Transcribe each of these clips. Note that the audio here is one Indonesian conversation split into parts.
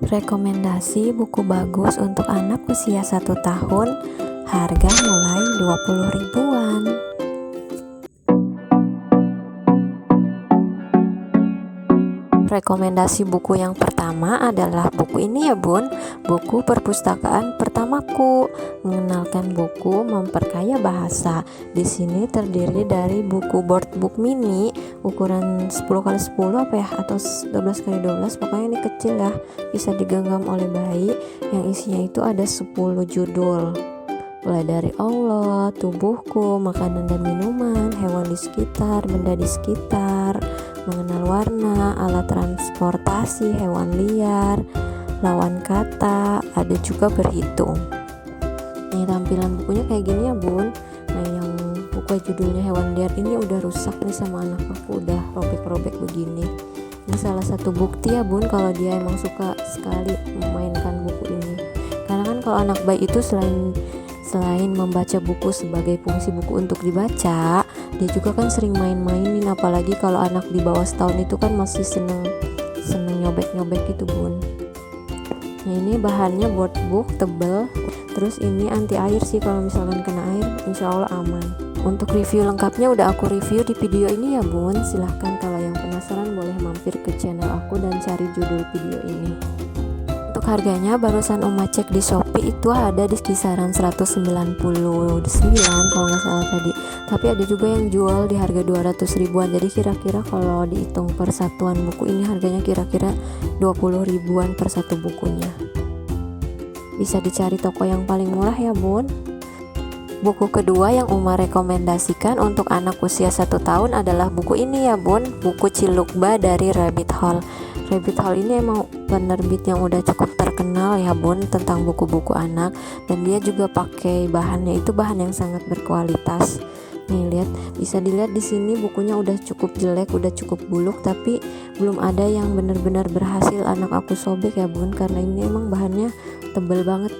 Rekomendasi buku bagus untuk anak usia 1 tahun, harga mulai 20 ribuan. Rekomendasi buku yang pertama adalah buku ini ya bun, buku perpustakaan pertamaku, mengenalkan buku memperkaya bahasa. Di sini terdiri dari buku board book mini ukuran 10x10 apa ya, atau 12x12, pokoknya ini kecil ya, bisa digenggam oleh bayi. Yang isinya itu ada 10 judul, mulai dari Allah, tubuhku, makanan dan minuman, hewan di sekitar, benda di sekitar, mengenal warna, alat transportasi, hewan liar, lawan kata, ada juga berhitung. Nih tampilan bukunya kayak gini ya bun. Nah yang buku judulnya hewan liar ini udah rusak nih sama anak aku, udah robek-robek begini. Ini salah satu bukti ya bun kalau dia emang suka sekali memainkan buku ini. Karena kan kalau anak bayi itu selain membaca buku sebagai fungsi buku untuk dibaca, dia juga kan sering main-mainin, apalagi kalau anak di bawah setahun itu kan masih seneng nyobek-nyobek gitu bun. Nah ini bahannya board book, tebel, terus ini anti air sih, kalau misalkan kena air insya Allah aman. Untuk review lengkapnya udah aku review di video ini ya bun, silahkan kalau yang penasaran boleh mampir ke channel aku dan cari judul video ini. Untuk harganya barusan Uma cek di Shopee itu ada di kisaran 199 kalau nggak salah tadi, tapi ada juga yang jual di harga 200 ribuan. Jadi kira-kira kalau dihitung per satuan buku ini harganya kira-kira 20 ribuan per satu bukunya. Bisa dicari toko yang paling murah ya bun. Buku kedua yang Uma rekomendasikan untuk anak usia 1 tahun adalah buku ini ya bun, buku Cilukba dari Rabbit Hole. Rabbit Hole ini emang penerbit yang udah cukup terkenal ya bun tentang buku-buku anak, dan dia juga pakai bahannya itu bahan yang sangat berkualitas. Nih lihat, bisa dilihat di sini bukunya udah cukup jelek, udah cukup buluk, tapi belum ada yang benar-benar berhasil anak aku sobek ya bun, karena ini emang bahannya tebel banget.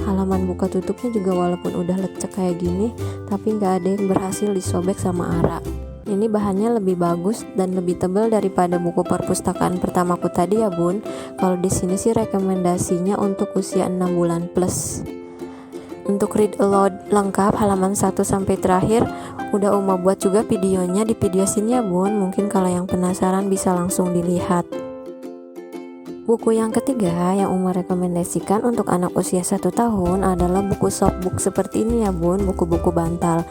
Halaman buka tutupnya juga walaupun udah lecek kayak gini, tapi nggak ada yang berhasil disobek sama Ara. Ini bahannya lebih bagus dan lebih tebal daripada buku perpustakaan pertamaku tadi ya bun. Kalau di sini sih rekomendasinya untuk usia 6 bulan plus. Untuk read aloud lengkap halaman 1 sampai terakhir udah Uma buat juga videonya di video sini ya bun. Mungkin kalau yang penasaran bisa langsung dilihat. Buku yang ketiga yang Uma rekomendasikan untuk anak usia 1 tahun adalah buku softbook seperti ini ya bun, buku-buku bantal.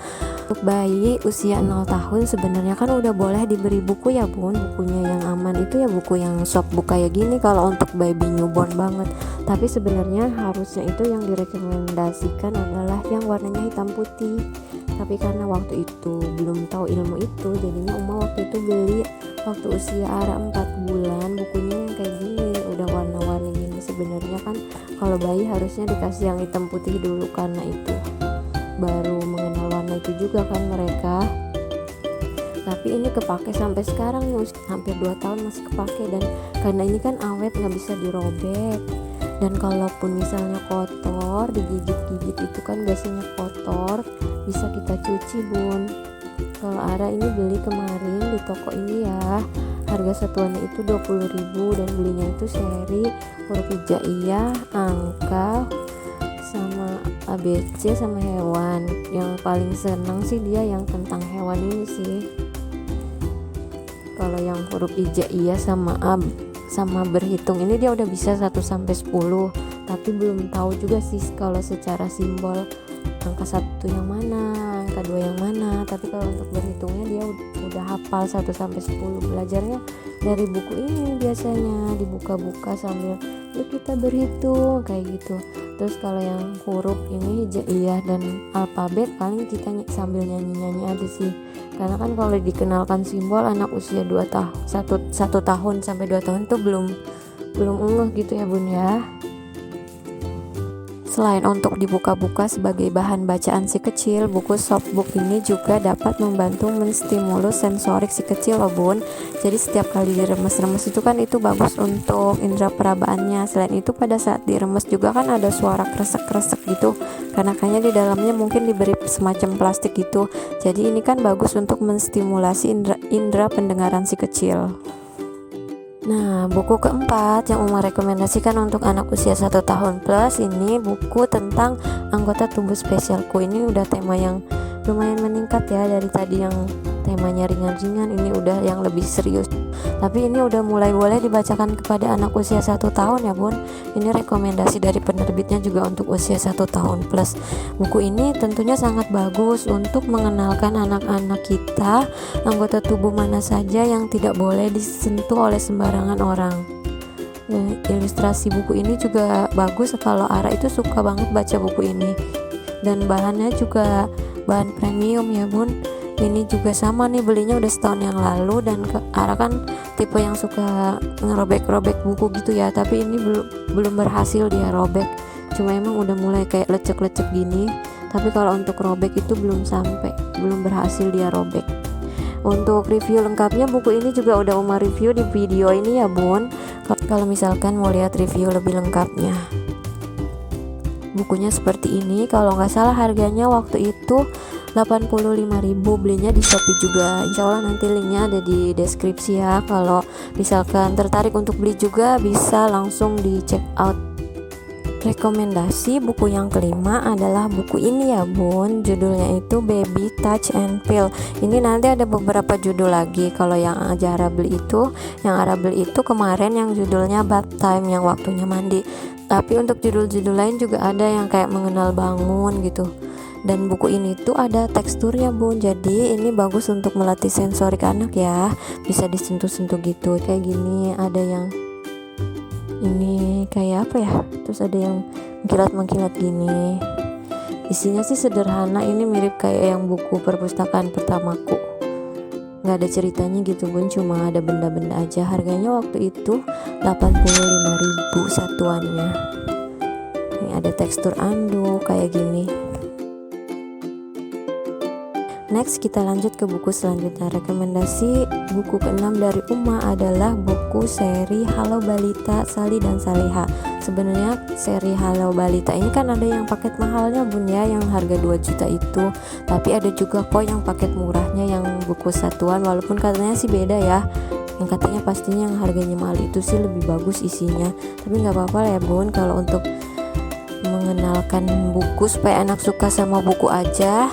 Untuk bayi usia 0 tahun sebenarnya kan udah boleh diberi buku ya bun. Bukunya yang aman itu ya buku yang softbook kayak gini kalau untuk baby newborn banget. Tapi sebenarnya harusnya itu yang direkomendasikan adalah yang warnanya hitam putih. Tapi karena waktu itu belum tahu ilmu itu, jadinya Uma waktu itu beli waktu usia Ara 4 bulan bukunya yang kayak gini, udah warna-warni gini. Sebenarnya kan kalau bayi harusnya dikasih yang hitam putih dulu, karena itu baru mengenal warna itu juga kan mereka. Tapi ini kepake sampai sekarang nih, hampir 2 tahun masih kepake, dan karena ini kan awet nggak bisa dirobek. Dan kalaupun misalnya kotor, digigit-gigit itu kan biasanya kotor, bisa kita cuci bun. Kalau Ara ini beli kemarin di toko ini ya, harga satuannya itu 20.000 dan belinya itu seri huruf hijaiyah, angka, sama ABC sama hewan. Yang paling senang sih dia yang tentang hewan ini sih. Kalau yang huruf hijaiyah sama berhitung ini dia udah bisa 1 sampai 10, tapi belum tahu juga sih kalau secara simbol angka 1 yang mana, angka 2 yang mana. Tapi kalau untuk berhitungnya dia udah hafal 1 sampai 10. Belajarnya dari buku ini biasanya, dibuka-buka sambil yuk kita berhitung kayak gitu. Terus kalau yang huruf ini hijaiyah dan alfabet paling kita sambil nyanyi-nyanyi aja sih. Karena kan kalau dikenalkan simbol anak usia 1 tahun sampai 2 tahun tuh belum ngeh gitu ya bun ya. Selain untuk dibuka-buka sebagai bahan bacaan si kecil, buku softbook ini juga dapat membantu menstimulus sensorik si kecil loh bun. Jadi setiap kali diremes-remes itu kan itu bagus untuk indera perabaannya. Selain itu pada saat diremes juga kan ada suara kresek-kresek gitu, karena kayaknya di dalamnya mungkin diberi semacam plastik gitu. Jadi ini kan bagus untuk menstimulasi indera pendengaran si kecil. Nah, buku keempat yang Uma rekomendasikan untuk anak usia 1 tahun plus, ini buku tentang anggota tubuh spesialku. Ini udah tema yang lumayan meningkat ya, dari tadi yang temanya ringan-ringan, ini udah yang lebih serius. Tapi ini udah mulai boleh dibacakan kepada anak usia 1 tahun ya bun. Ini rekomendasi dari penerbitnya juga untuk usia 1 tahun plus. Buku ini tentunya sangat bagus untuk mengenalkan anak-anak kita anggota tubuh mana saja yang tidak boleh disentuh oleh sembarangan orang. Ilustrasi buku ini juga bagus, kalau Ara itu suka banget baca buku ini. Dan bahannya juga bahan premium ya bun. Ini juga sama nih, belinya udah setahun yang lalu, dan Ara kan tipe yang suka ngerobek-robek buku gitu ya, tapi ini belum berhasil dia robek, cuma emang udah mulai kayak lecek-lecek gini, tapi kalau untuk robek itu belum berhasil dia robek. Untuk review lengkapnya buku ini juga udah Uma review di video ini ya bun, kalau misalkan mau lihat review lebih lengkapnya. Bukunya seperti ini, kalau nggak salah harganya waktu itu 85.000, belinya di Shopee juga. Insya Allah nanti linknya ada di deskripsi ya, kalau misalkan tertarik untuk beli juga bisa langsung di check out. Rekomendasi buku yang kelima adalah buku ini ya bun, judulnya itu Baby Touch and Feel. Ini nanti ada beberapa judul lagi. Kalau yang Ara beli itu kemarin yang judulnya Bath Time, yang waktunya mandi. Tapi untuk judul-judul lain juga ada yang kayak mengenal bangun gitu. Dan buku ini tuh ada teksturnya bun, jadi ini bagus untuk melatih sensorik anak ya, bisa disentuh-sentuh gitu kayak gini. Ada yang ini kayak apa ya, terus ada yang mengkilat-mengkilat gini. Isinya sih sederhana, ini mirip kayak yang buku perpustakaan pertamaku, nggak ada ceritanya gitu bun, cuma ada benda-benda aja. Harganya waktu itu 85.000 satuannya. Ini ada tekstur anduk kayak gini. Next kita lanjut ke buku selanjutnya. Rekomendasi buku ke-6 dari Uma adalah buku seri Halo Balita Sally dan Saleha. Sebenarnya seri Halo Balita ini kan ada yang paket mahalnya bun ya, yang harga 2 juta itu, tapi ada juga kok yang paket murahnya yang buku satuan, walaupun katanya sih beda ya, yang katanya pastinya yang harganya mahal itu sih lebih bagus isinya. Tapi nggak apa-apa lah ya bun, kalau untuk mengenalkan buku supaya anak suka sama buku aja,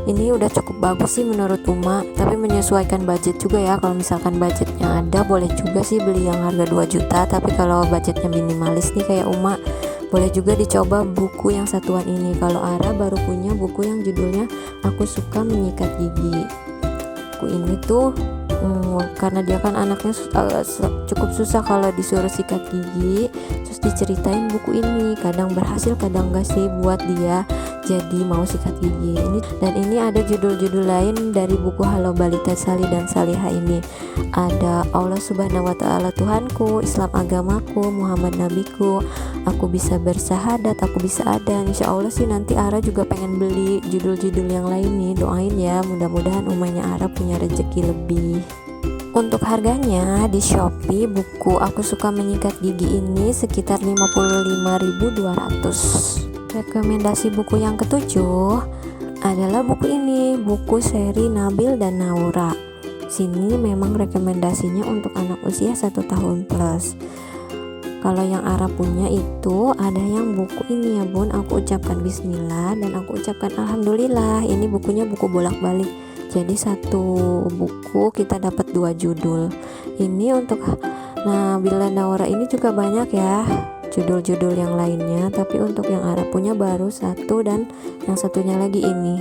ini udah cukup bagus sih menurut Uma. Tapi menyesuaikan budget juga ya, kalau misalkan budgetnya ada boleh juga sih beli yang harga 2 juta, tapi kalau budgetnya minimalis nih kayak Uma, boleh juga dicoba buku yang satuan ini. Kalau Ara baru punya buku yang judulnya Aku Suka Menyikat Gigi. Buku ini tuh karena dia kan anaknya cukup susah kalau disuruh sikat gigi, terus diceritain buku ini, kadang berhasil kadang enggak sih buat dia jadi mau sikat gigi ini. Dan ini ada judul-judul lain dari buku Halo Balita Sally dan Saleha ini. Ada Allah Subhanahu wa Ta'ala Tuhanku, Islam agamaku, Muhammad nabiku, Aku bisa bersahadat, aku bisa ada. Insya Allah sih nanti Ara juga pengen beli judul-judul yang lain nih. Doain ya, mudah-mudahan umahnya Ara punya rezeki lebih. Untuk harganya di Shopee buku Aku Suka Menyikat Gigi ini sekitar 55.200. Rekomendasi buku yang ketujuh adalah buku ini, buku seri Nabil dan Naura. Sini memang rekomendasinya untuk anak usia 1 tahun plus. Kalau yang Ara punya itu ada yang buku ini ya bun, Aku Ucapkan Bismillah dan Aku Ucapkan Alhamdulillah. Ini bukunya buku bolak-balik, jadi satu buku kita dapat 2 judul. Ini untuk Nabil dan Naura ini juga banyak ya judul-judul yang lainnya, tapi untuk yang Ara punya baru 1 dan yang satunya lagi ini.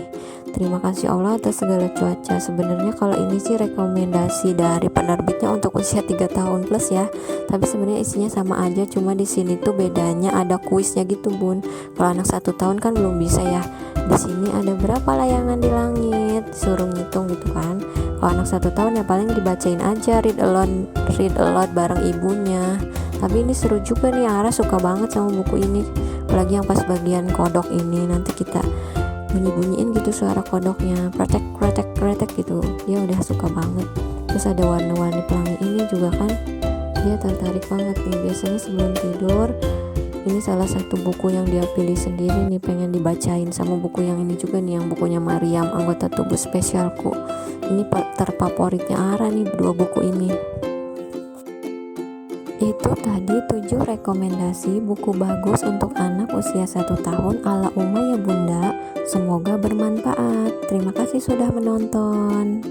Terima kasih Allah atas segala cuaca. Sebenarnya kalau ini sih rekomendasi dari penerbitnya untuk usia 3 tahun plus ya, tapi sebenarnya isinya sama aja, cuma di sini tuh bedanya ada kuisnya gitu bun. Kalau anak 1 tahun kan belum bisa ya. Di sini ada berapa layangan di langit, suruh ngitung gitu kan. Kalau anak 1 tahun ya paling dibacain aja, read aloud bareng ibunya. Tapi ini seru juga nih, Ara suka banget sama buku ini, apalagi yang pas bagian kodok ini, nanti kita bunyi-bunyiin gitu suara kodoknya, kretek gitu, dia udah suka banget. Terus ada warna-warni pelangi ini juga kan, dia tertarik banget nih. Biasanya sebelum tidur ini salah satu buku yang dia pilih sendiri nih, pengen dibacain. Sama buku yang ini juga nih, yang bukunya Mariam, Anggota Tubuh Spesialku. Ini terfavoritnya Ara nih, 2 buku ini. Itu tadi 7 rekomendasi buku bagus untuk anak usia 1 tahun ala Uma ya Bunda. Semoga bermanfaat. Terima kasih sudah menonton.